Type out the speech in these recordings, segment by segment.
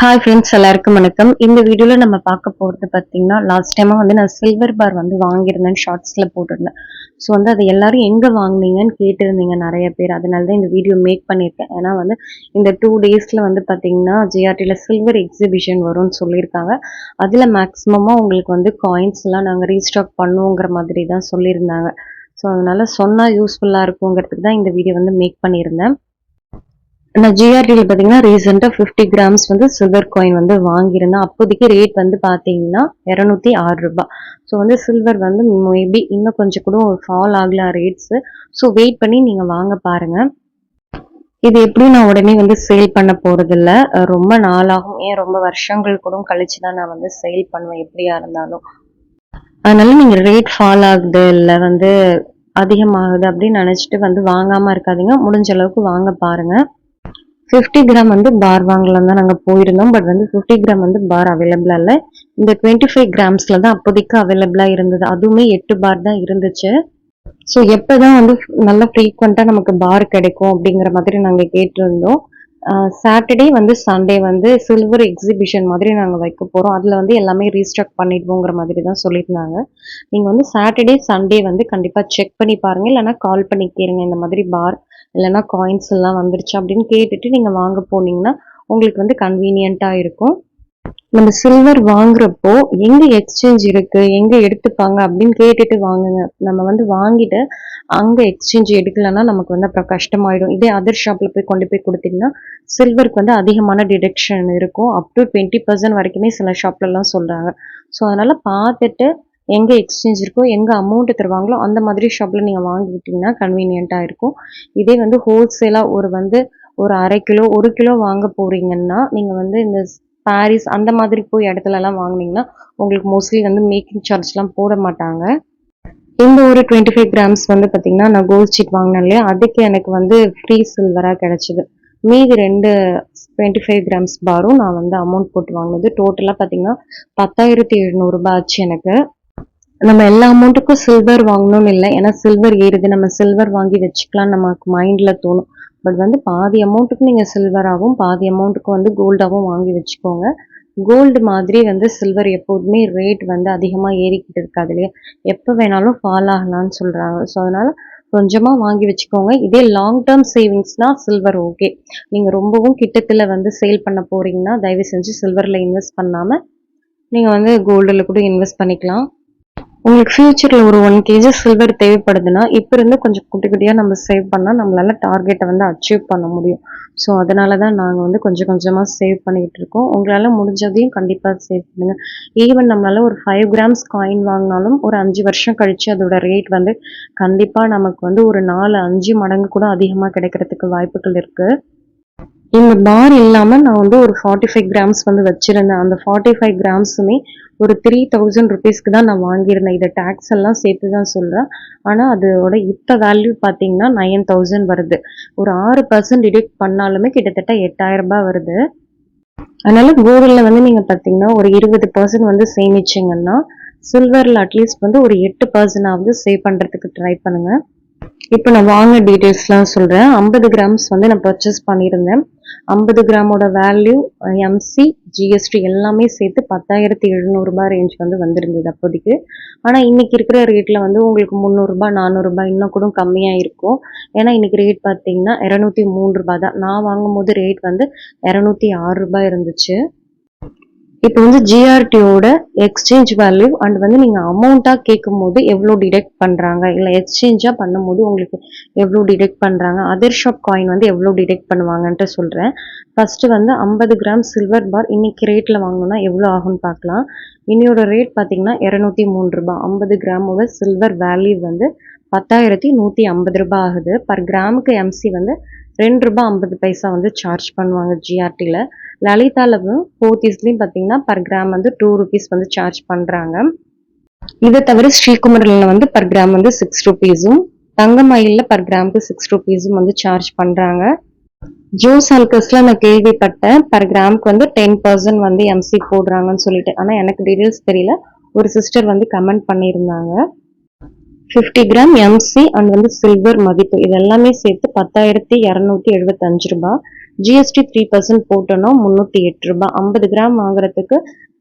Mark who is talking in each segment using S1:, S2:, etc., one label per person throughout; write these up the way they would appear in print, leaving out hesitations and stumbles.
S1: Hi friends, எல்லாருக்கும் வணக்கம். இந்த வீடியோவில் நம்ம பார்க்க போகிறது பார்த்தீங்கன்னா, லாஸ்ட் டைமாக வந்து நான் சில்வர் பார் வந்து வாங்கியிருந்தேன், ஷார்ட்ஸில் போட்டிருந்தேன். ஸோ வந்து அது எல்லாரும் எங்கே வாங்கினீங்கன்னு கேட்டிருந்தீங்க நிறைய பேர். அதனால தான் இந்த வீடியோ மேக் பண்ணியிருக்கேன். ஏன்னா வந்து இந்த 2 டேஸில் வந்து பார்த்தீங்கன்னா ஜிஆர்டியில் சில்வர் எக்ஸிபிஷன் வரும்னு சொல்லியிருக்காங்க. அதில் மேக்ஸிமமாக உங்களுக்கு வந்து காயின்ஸ்லாம் நாங்கள் ரீஸ்டாக் பண்ணுவோங்கிற மாதிரி தான் சொல்லியிருந்தாங்க. ஸோ அதனால் சொன்னால் யூஸ்ஃபுல்லாக இருக்குங்கிறதுக்கு தான் இந்த வீடியோ வந்து மேக் பண்ணியிருந்தேன். நான் ஜிஆர்டியில் பார்த்தீங்கன்னா ரீசெண்டாக 50 கிராம்ஸ் வந்து சில்வர் காயின் வந்து வாங்கியிருந்தேன். அப்போதைக்கு ரேட் வந்து பார்த்தீங்கன்னா 206 ரூபாய். ஸோ வந்து சில்வர் வந்து மேபி இன்னும் கொஞ்சம் கூட ஃபால் ஆகலாம் ரேட்ஸு. ஸோ வெயிட் பண்ணி நீங்கள் வாங்க பாருங்கள். இது எப்படி நான் உடனே வந்து சேல் பண்ண போகிறதில்ல, ரொம்ப நாளாகும். ஏன் ரொம்ப வருஷங்கள் கூட கழிச்சு தான் நான் வந்து சேல் பண்ணுவேன் எப்படியா இருந்தாலும். அதனால நீங்கள் ரேட் ஃபால் ஆகுது இல்லை வந்து அதிகமாகுது அப்படின்னு நினச்சிட்டு வந்து வாங்காமல் இருக்காதீங்க. முடிஞ்ச அளவுக்கு வாங்க பாருங்கள். 50 கிராம் வந்து பார் வாங்கலாம் தான் நாங்கள் போயிருந்தோம். பட் வந்து 50 கிராம் வந்து பார் அவைலபிளா இல்லை. இந்த 25 கிராம்ஸ்ல தான் அப்போதைக்கு அவைலபிளா இருந்தது. அதுவுமே 8 பார் தான் இருந்துச்சு. ஸோ எப்போதான் வந்து நல்லா ஃப்ரீக்வெண்ட்டாக நமக்கு பார் கிடைக்கும் அப்படிங்கிற மாதிரி நாங்கள் கேட்டிருந்தோம். சாட்டர்டே வந்து சண்டே வந்து சில்வர் எக்ஸிபிஷன் மாதிரி நாங்கள் வைக்க போகிறோம். அதில் வந்து எல்லாமே ரீஸ்டாக் பண்ணிடுவோங்கிற மாதிரி தான் சொல்லியிருந்தாங்க. நீங்கள் வந்து சாட்டர்டே சண்டே வந்து கண்டிப்பாக செக் பண்ணி பாருங்கள். இல்லைனா கால் பண்ணி கேளுங்க, இந்த மாதிரி பார் இல்லைனா காயின்ஸ் எல்லாம் வந்துருச்சு அப்படின்னு கேட்டுட்டு நீங்கள் வாங்க போனீங்கன்னா உங்களுக்கு வந்து கன்வீனியண்ட்டாக இருக்கும். நம்ம சில்வர் வாங்குறப்போ எங்க எக்ஸ்சேஞ்ச் இருக்கு, எங்க எடுத்துப்பாங்க அப்படின்னு கேட்டுட்டு வாங்குங்க. நம்ம வந்து வாங்கிட்டு அங்க எக்ஸ்சேஞ்ச் எடுக்கலன்னா நமக்கு வந்து அப்புறம் கஷ்டமாயிடும். இதே அதர் ஷாப்ல போய் கொண்டு போய் கொடுத்தீங்கன்னா சில்வருக்கு வந்து அதிகமான டிடக்ஷன் இருக்கும். அப் டு 20% வரைக்குமே சில ஷாப்ல எல்லாம் சொல்றாங்க. ஸோ அதனால பார்த்துட்டு எங்க எக்ஸ்சேஞ்ச் இருக்கோ, எங்க அமௌண்ட் தருவாங்களோ அந்த மாதிரி ஷாப்ல நீங்க வாங்கிக்கிட்டீங்கன்னா கன்வீனியன்ட்டா இருக்கும். இதே வந்து ஹோல்சேலா ஒரு 1/2 கிலோ 1 கிலோ வாங்க போறீங்கன்னா நீங்க வந்து இந்த பாரிஸ் அந்த மாதிரி போய் இடத்துலலாம் வாங்குனீங்கன்னா உங்களுக்கு மோஸ்ட்லி வந்து மேக்கிங் சார்ஜ்லாம் போட மாட்டாங்க. இந்த ஒரு 25 கிராம்ஸ் வந்து பார்த்தீங்கன்னா நான் கோல்ட் ஷீட் வாங்கினேன் இல்லையா, அதுக்கு எனக்கு வந்து ஃப்ரீ சில்வராக கிடைச்சிது. மீதி 2 25 கிராம்ஸ் பாரும் நான் வந்து அமௌண்ட் போட்டு வாங்கினது. டோட்டலாக பார்த்தீங்கன்னா 10,700 ரூபாய் ஆச்சு எனக்கு. நம்ம எல்லா அமௌண்ட்டுக்கும் சில்வர் வாங்கணும்னு இல்லை, ஏன்னா சில்வர் ஏறுது, நம்ம சில்வர் வாங்கி வச்சுக்கலாம் நமக்கு மைண்டில் தோணும். பட் வந்து பாதி அமௌண்ட்டுக்கு நீங்கள் சில்வராகவும் பாதி அமௌண்ட்டுக்கு வந்து கோல்டாகவும் வாங்கி வச்சுக்கோங்க. கோல்டு மாதிரி வந்து சில்வர் எப்போதுமே ரேட் வந்து அதிகமாக ஏறிக்கிட்டு இருக்காது இல்லையா, எப்போ வேணாலும் ஃபால் ஆகலாம்னு சொல்கிறாங்க. ஸோ அதனால் கொஞ்சமாக வாங்கி வச்சுக்கோங்க. இதே லாங் டேர்ம் சேவிங்ஸ்னால் சில்வர் ஓகே. நீங்கள் ரொம்பவும் கிட்டத்தில் வந்து சேல் பண்ண போகிறீங்கன்னா தயவு செஞ்சு சில்வரில் இன்வெஸ்ட் பண்ணாமல் நீங்கள் வந்து கோல்டில் கூட இன்வெஸ்ட் பண்ணிக்கலாம். உங்களுக்கு ஃபியூச்சரில் ஒரு 1 kg சில்வர் தேவைப்படுதுன்னா இப்போ இருந்து கொஞ்சம் குட்டி குட்டியாக நம்ம சேவ் பண்ணால் நம்மளால டார்கெட்டை வந்து அச்சீவ் பண்ண முடியும். ஸோ அதனால தான் நாங்கள் வந்து கொஞ்சம் கொஞ்சமாக சேவ் பண்ணிக்கிட்டு இருக்கோம். உங்களால் முடிஞ்சதையும் கண்டிப்பாக சேவ் பண்ணுங்கள். ஈவன் நம்மளால ஒரு 5 கிராம்ஸ் காயின் வாங்கினாலும் ஒரு 5 வருஷம் கழித்து அதோட ரேட் வந்து கண்டிப்பாக நமக்கு வந்து ஒரு 4-5 மடங்கு கூட அதிகமாக கிடைக்கிறதுக்கு வாய்ப்புகள் இருக்குது. இந்த பார் இல்லாமல் நான் வந்து ஒரு 45 கிராம்ஸ் வந்து வச்சுருந்தேன். அந்த 45 கிராம்ஸுமே ஒரு 3000 ருபீஸ்க்கு தான் நான் வாங்கியிருந்தேன். இதை டேக்ஸ் எல்லாம் சேர்த்து தான் சொல்கிறேன். ஆனால் அதோட இப்போ வேல்யூ பார்த்தீங்கன்னா 9000 வருது. ஒரு 6% டிடெக்ட் பண்ணாலுமே கிட்டத்தட்ட 8000 ரூபாய் வருது. அதனால கோல்டில் வந்து நீங்கள் பார்த்தீங்கன்னா ஒரு 20% வந்து சேமிச்சிங்கன்னா சில்வரில் அட்லீஸ்ட் வந்து ஒரு 8% சேவ் பண்ணுறதுக்கு ட்ரை பண்ணுங்கள். இப்போ நான் வாங்க டீட்டெயில்ஸ்லாம் சொல்கிறேன். 50 கிராம்ஸ் வந்து நான் பர்ச்சேஸ் பண்ணியிருந்தேன். 50 கிராமோட வேல்யூ எம்சி ஜிஎஸ்டி எல்லாமே சேர்த்து 10,700 ரூபாய் ரேஞ்ச் வந்து வந்திருந்தது அப்போதைக்கு. ஆனால் இன்னைக்கு இருக்கிற ரேட்டில் வந்து உங்களுக்கு 300 ரூபாய் 400 ரூபாய் இன்னும் கூட கம்மியாக இருக்கும். ஏன்னா இன்னைக்கு ரேட் பார்த்தீங்கன்னா 203 ரூபாய் தான். நான் வாங்கும்போது ரேட் வந்து 206 ரூபாய் இருந்துச்சு. இப்போ வந்து ஜிஆர்டியோட எக்ஸ்சேஞ்ச் வேல்யூ அண்ட் வந்து நீங்கள் அமௌண்ட்டாக கேட்கும் போது எவ்வளோ டிடெக்ட் பண்ணுறாங்க, இல்லை எக்ஸ்சேஞ்சாக பண்ணும்போது உங்களுக்கு எவ்வளோ டிடெக்ட் பண்ணுறாங்க, அதர் ஷாப் காயின் வந்து எவ்வளோ டிடெக்ட் பண்ணுவாங்கன்ட்டு சொல்கிறேன். ஃபஸ்ட்டு வந்து 50 கிராம் சில்வர் பார் இன்னைக்கு ரேட்டில் வாங்கணும்னா எவ்வளோ ஆகும்னு பார்க்கலாம். இன்னையோட ரேட் பார்த்தீங்கன்னா 203 ரூபாய். 50 கிராமோட சில்வர் வேல்யூ வந்து 10,150 ரூபாய் ஆகுது. பர் கிராமுக்கு எம்சி வந்து 2 ரூபாய் 50 பைசா வந்து சார்ஜ் பண்ணுவாங்க ஜிஆர்டியில். லலிதாலவும் போத்தீஸ்லையும் பார்த்தீங்கன்னா பர் கிராம் வந்து 2 ருபீஸ் வந்து சார்ஜ் பண்ணுறாங்க. இதை தவிர ஸ்ரீகுமரில் வந்து பர் கிராம் வந்து 6 ருபீஸும், தங்கமயிலில் பர் கிராமுக்கு 6 ருபீஸும் வந்து சார்ஜ் பண்ணுறாங்க. ஜோஸ் ஆல்கஸ்ல நான் கேள்விப்பட்டேன் பர் கிராமுக்கு வந்து 10% வந்து எம்சி போடுறாங்கன்னு சொல்லிட்டு. ஆனால் எனக்கு டீட்டெயில்ஸ் தெரியல. ஒரு சிஸ்டர் வந்து கமெண்ட் பண்ணியிருந்தாங்க. 50 கிராம் எம்சி அண்ட் வந்து சில்வர் மதிப்பு இது எல்லாமே சேர்த்து 10,275 ரூபாய். ஜிஎஸ்டி 3% போட்டோன்னா 308 ரூபாய். 50 கிராம் வாங்குறதுக்கு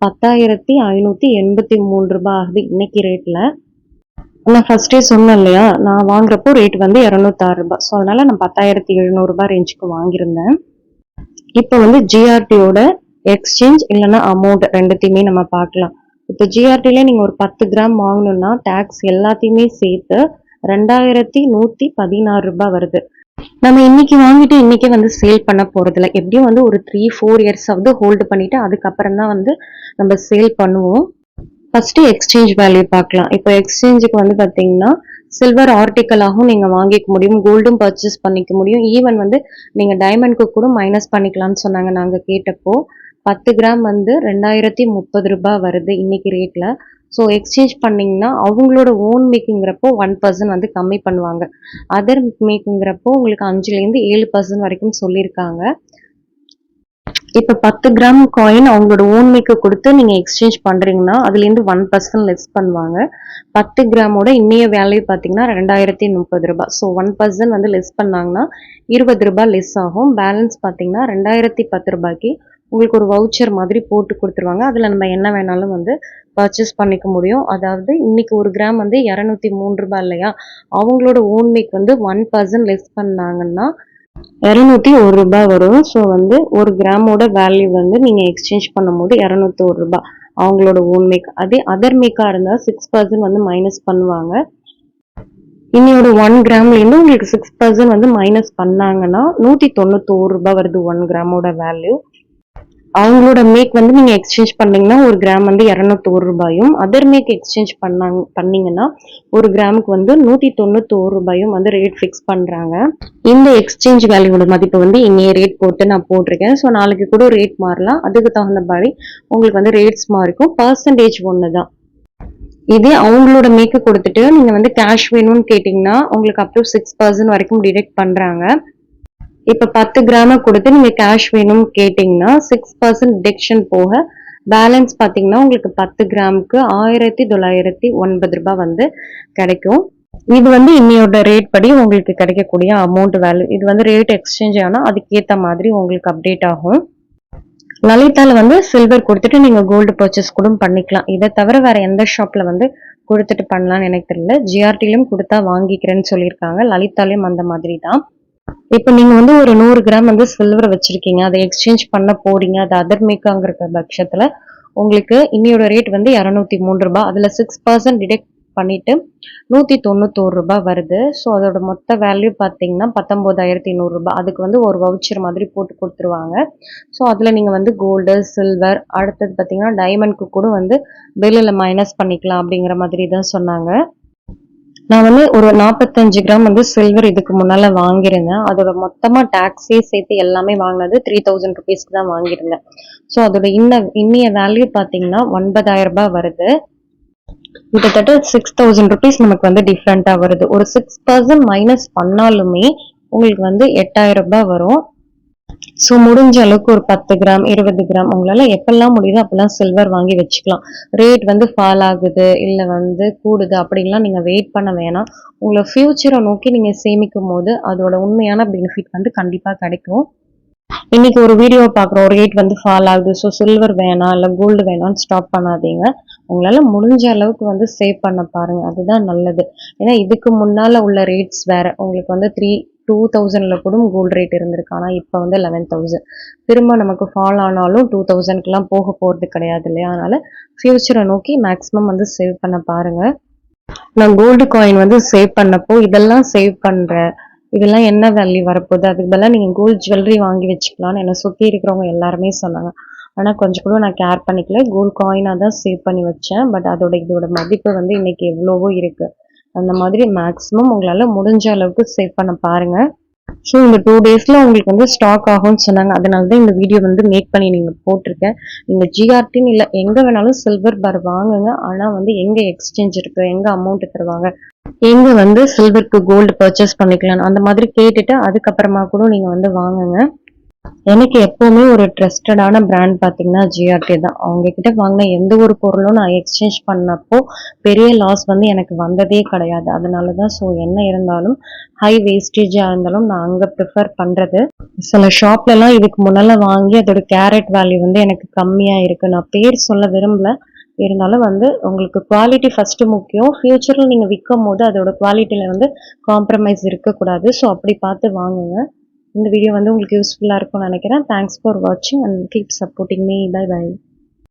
S1: 10,583 ரூபாய் ஆகுது இன்னைக்கு ரேட்ல. நான் ஃபர்ஸ்டே சொன்னேன் இல்லையா, நான் வாங்குறப்போ ரேட் வந்து 206 ரூபாய். ஸோ அதனால நான் 10,700 ரூபாய் ரேஞ்சுக்கு வாங்கியிருந்தேன். இப்போ வந்து ஜிஆர்டியோட எக்ஸ்சேஞ்ச் இல்லைன்னா அமௌண்ட் ரெண்டுத்தையுமே நம்ம பார்க்கலாம். இப்போ ஜிஆர்டில நீங்க ஒரு 10 கிராம் வாங்கணும்னா டாக்ஸ் எல்லாத்தையுமே சேர்த்து 2,116 ரூபாய் வருது. நம்ம இன்னைக்கு வாங்கிட்டு இன்னைக்கே வந்து சேல் பண்ண போறதில்ல. எப்படியும் வந்து ஒரு 3-4 இயர்ஸ் ஆவது ஹோல்டு பண்ணிட்டு அதுக்கப்புறம் தான் வந்து நம்ம சேல் பண்ணுவோம். ஃபர்ஸ்ட் எக்ஸ்சேஞ்ச் வேல்யூ பார்க்கலாம். இப்போ எக்ஸ்சேஞ்சுக்கு வந்து பாத்தீங்கன்னா சில்வர் ஆர்டிக்கலாகவும் நீங்க வாங்கிக்க முடியும், கோல்டும் பர்ச்சேஸ் பண்ணிக்க முடியும். ஈவன் வந்து நீங்க டைமண்ட்க்கு கூட மைனஸ் பண்ணிக்கலாம்னு சொன்னாங்க நாங்க கேட்டப்போ. 10 கிராம் வந்து 2,030 ரூபாய் வருது இன்னைக்கு ரேட்ல. ஸோ எக்ஸ்சேஞ்ச் பண்ணீங்கன்னா அவங்களோட ஓன் மேக்குங்கிறப்போ 1% வந்து கம்மி பண்ணுவாங்க. அதர் மேக்குங்கிறப்போ உங்களுக்கு 5-7% வரைக்கும் சொல்லியிருக்காங்க. இப்போ 10 கிராம் காயின் அவங்களோட ஓன் மேக்கு கொடுத்து நீங்க எக்ஸ்சேஞ்ச் பண்றீங்கன்னா அதுலேருந்து 1% லெஸ் பண்ணுவாங்க. 10 கிராமோட இன்னைய வேல்யூ பார்த்தீங்கன்னா 2,030 ரூபாய். ஸோ 1% வந்து லெஸ் பண்ணாங்கன்னா 20 ரூபாய் லெஸ் ஆகும். பேலன்ஸ் பார்த்தீங்கன்னா 2,010 ரூபாய்க்கு உங்களுக்கு ஒரு வவுச்சர் மாதிரி போட்டு கொடுத்துருவாங்க. அதில் நம்ம என்ன வேணாலும் வந்து பர்ச்சேஸ் பண்ணிக்க முடியும். அதாவது இன்னைக்கு ஒரு கிராம் வந்து 203 ரூபாய் இல்லையா, அவங்களோட ஓன் மேக் வந்து 1% லெஸ் பண்ணாங்கன்னா 201 ரூபாய் வரும். ஸோ வந்து ஒரு கிராமோட வேல்யூ வந்து நீங்க எக்ஸ்சேஞ்ச் பண்ணும்போது 201 ரூபாய் அவங்களோட ஓன் மேக். அதே அதர் மேக்கா இருந்தா 6% வந்து மைனஸ் பண்ணுவாங்க. இன்னையோட 1 கிராம்ல இருந்து உங்களுக்கு 6% வந்து மைனஸ் பண்ணாங்கன்னா 191 ரூபாய் வருது 1 கிராமோட வேல்யூ. அவங்களோட மேக் வந்து நீங்க எக்ஸ்சேஞ்ச் பண்ணீங்கன்னா ஒரு கிராம் வந்து 201 ரூபாயும், அதர் மேக் எக்ஸ்சேஞ்ச் பண்ணீங்கன்னா ஒரு கிராமுக்கு வந்து 191 ரூபாயும் வந்து ரேட் ஃபிக்ஸ் பண்றாங்க. இந்த எக்ஸ்சேஞ்ச் வேல்யூட மதிப்பு வந்து இன்னைய ரேட் போட்டு நான் போட்டிருக்கேன். ஸோ நாளைக்கு கூட ரேட் மாறலாம். அதுக்கு தகுந்த மாதிரி உங்களுக்கு வந்து ரேட்ஸ் மாறிக்கும். பர்சன்டேஜ் ஒண்ணுதான். இதே அவங்களோட மேக்கு கொடுத்துட்டு நீங்க வந்து கேஷ் வேணும்னு கேட்டீங்கன்னா உங்களுக்கு அப் டு 6% வரைக்கும் டிடெக்ட் பண்றாங்க. இப்ப 10 கிராம கொடுத்து நீங்க கேஷ் வேணும்னு கேட்டீங்கன்னா 6% டிடெக்ஷன் போக பேலன்ஸ் பாத்தீங்கன்னா உங்களுக்கு 10 கிராமுக்கு 1,909 ரூபாய் வந்து கிடைக்கும். இது வந்து இன்னையோட ரேட் படி உங்களுக்கு கிடைக்கக்கூடிய அமௌண்ட் வேல்யூ. இது வந்து ரேட் எக்ஸ்சேஞ்ச் ஆனா அதுக்கேத்த மாதிரி உங்களுக்கு அப்டேட் ஆகும். லலிதால வந்து சில்வர் கொடுத்துட்டு நீங்க கோல்டு பர்ச்சேஸ் கூட பண்ணிக்கலாம். இதை தவிர வேற எந்த ஷாப்ல வந்து கொடுத்துட்டு பண்ணலாம்னு எனக்கு தெரியல. ஜிஆர்டிலும் கொடுத்தா வாங்கிக்கிறேன்னு சொல்லியிருக்காங்க. லலிதாலையும் அந்த மாதிரி தான். இப்ப நீங்க வந்து ஒரு 100 கிராம் வந்து சில்வர் வச்சிருக்கீங்க, அதை எக்ஸ்சேஞ்ச் பண்ண போறீங்க, அது அதர் மேக்காங்கிற பட்சத்துல உங்களுக்கு இன்னையோட ரேட் வந்து 203 ரூபாய். அதுல 6% டிடெக்ட் பண்ணிட்டு 191 ரூபாய் வருது. ஸோ அதோட மொத்த வேல்யூ பார்த்தீங்கன்னா 19,100 ரூபாய். அதுக்கு வந்து ஒரு வவுச்சர் மாதிரி போட்டு கொடுத்துருவாங்க. ஸோ அதுல நீங்க வந்து கோல்டு, சில்வர், அடுத்தது பார்த்தீங்கன்னா டைமண்ட்க்கு கூட வந்து பில்லில் மைனஸ் பண்ணிக்கலாம் அப்படிங்கிற மாதிரி தான் சொன்னாங்க. நான் வந்து ஒரு 45 கிராம் வந்து சில்வர் இதுக்கு முன்னால வாங்கியிருந்தேன். அதோட மொத்தமா டாக்ஸே சேர்த்து எல்லாமே வாங்கினது 3,000 ருபீஸ்க்கு தான் வாங்கியிருந்தேன். ஸோ அதோட இன்னைய வேல்யூ பார்த்தீங்கன்னா 9,000 ரூபாய் வருது. கிட்டத்தட்ட 6,000 ருபீஸ் நமக்கு வந்து டிஃப்ரெண்டா வருது. ஒரு 6% மைனஸ் பண்ணாலுமே உங்களுக்கு வந்து 8,000 ரூபாய் வரும். ஸோ முடிஞ்ச அளவுக்கு ஒரு 10 கிராம் 20 கிராம் உங்களால எப்பெல்லாம் முடியுதோ அப்பெல்லாம் சில்வர் வாங்கி வச்சுக்கலாம். ரேட் வந்து ஃபால் ஆகுது இல்ல வந்து கூடுது அப்படின்லாம் நீங்க வெயிட் பண்ண வேணாம். உங்களை ஃபியூச்சரை நோக்கி நீங்க சேமிக்கும் போது அதோட உண்மையான பெனிஃபிட் வந்து கண்டிப்பா கிடைக்கும். இன்னைக்கு ஒரு வீடியோ பாக்குறோம், ரேட் வந்து ஃபால் ஆகுது, ஸோ சில்வர் வேணாம் இல்ல கோல்டு வேணாம்னு ஸ்டாப் பண்ணாதீங்க. உங்களால முடிஞ்ச அளவுக்கு வந்து சேவ் பண்ண பாருங்க, அதுதான் நல்லது. ஏன்னா இதுக்கு முன்னால உள்ள ரேட்ஸ் வேற. உங்களுக்கு வந்து 2,000ல கூட கோல்டு ரேட் இருந்திருக்கு. ஆனா இப்ப வந்து 11,000. திரும்ப நமக்கு ஃபால் ஆனாலும் 2,000க்குலாம் போக போறது கிடையாது இல்லையா. அதனால ஃபியூச்சரை நோக்கி மேக்ஸிமம் வந்து சேவ் பண்ண பாருங்க. நான் கோல்டு காயின் வந்து சேவ் பண்ணப்போ இதெல்லாம் சேவ் பண்றேன், இதெல்லாம் என்ன வேல்யூ வரப்போகுது, அதுக்கு பதிலாக நீங்க கோல்டு ஜுவல்லரி வாங்கி வச்சுக்கலாம்னு என்னை சுத்தி இருக்கிறவங்க எல்லாருமே சொன்னாங்க. ஆனா கொஞ்சம் கூட நான் கேர் பண்ணிக்கல. கோல்டு காயினா தான் சேவ் பண்ணி வச்சேன். பட் இதோட மதிப்பு வந்து இன்னைக்கு எவ்வளவோ இருக்கு. அந்த மாதிரி மேக்ஸிமம் உங்களால முடிஞ்ச அளவுக்கு சேவ் பண்ண பாருங்க. ஸோ இந்த 2 டேஸ்ல உங்களுக்கு வந்து ஸ்டாக் ஆகும்னு சொன்னாங்க. அதனாலதான் இந்த வீடியோ வந்து மேக் பண்ணி நீங்க போட்டிருக்கேன். நீங்க ஜிஆர்டின்னு இல்ல எங்க வேணாலும் சில்வர் பார் வாங்குங்க. ஆனா வந்து எங்க எக்ஸ்சேஞ்ச் இருக்கு, எங்க அமௌண்ட் தருவாங்க, எங்க வந்து சில்வருக்கு கோல்டு பர்ச்சேஸ் பண்ணிக்கலாம் அந்த மாதிரி கேட்டுட்டு அதுக்கப்புறமா கூட நீங்க வந்து வாங்குங்க. எனக்கு எப்பவுமே ஒரு ட்ரஸ்டடான பிராண்ட் பார்த்தீங்கன்னா ஜிஆர்டி தான். அவங்க கிட்ட வாங்கின எந்த ஒரு பொருளும் நான் எக்ஸ்சேஞ்ச் பண்ணப்போ பெரிய லாஸ் வந்து எனக்கு வந்ததே கிடையாது. அதனால தான் என்ன இருந்தாலும் ஹை வேஸ்டேஜா இருந்தாலும் நான் அங்க ப்ரிஃபர் பண்றது. சில ஷாப்லலாம் இதுக்கு முன்னால வாங்கி அதோட கேரட் வேல்யூ வந்து எனக்கு கம்மியா இருக்கு. நான் பேர் சொல்ல விரும்பல. இருந்தாலும் வந்து உங்களுக்கு குவாலிட்டி ஃபர்ஸ்ட் முக்கியம். ஃபியூச்சர்ல நீங்க விக்கும்போது அதோட குவாலிட்டில வந்து காம்ப்ரமைஸ் இருக்கக்கூடாது. ஸோ அப்படி பார்த்து வாங்குங்க. இந்த வீடியோ வந்து உங்களுக்கு யூஸ்ஃபுல்லா இருக்கும்னு நினைக்கிறேன். தேங்க்ஸ் ஃபார் வாட்சிங் and keep supporting me. Bye by.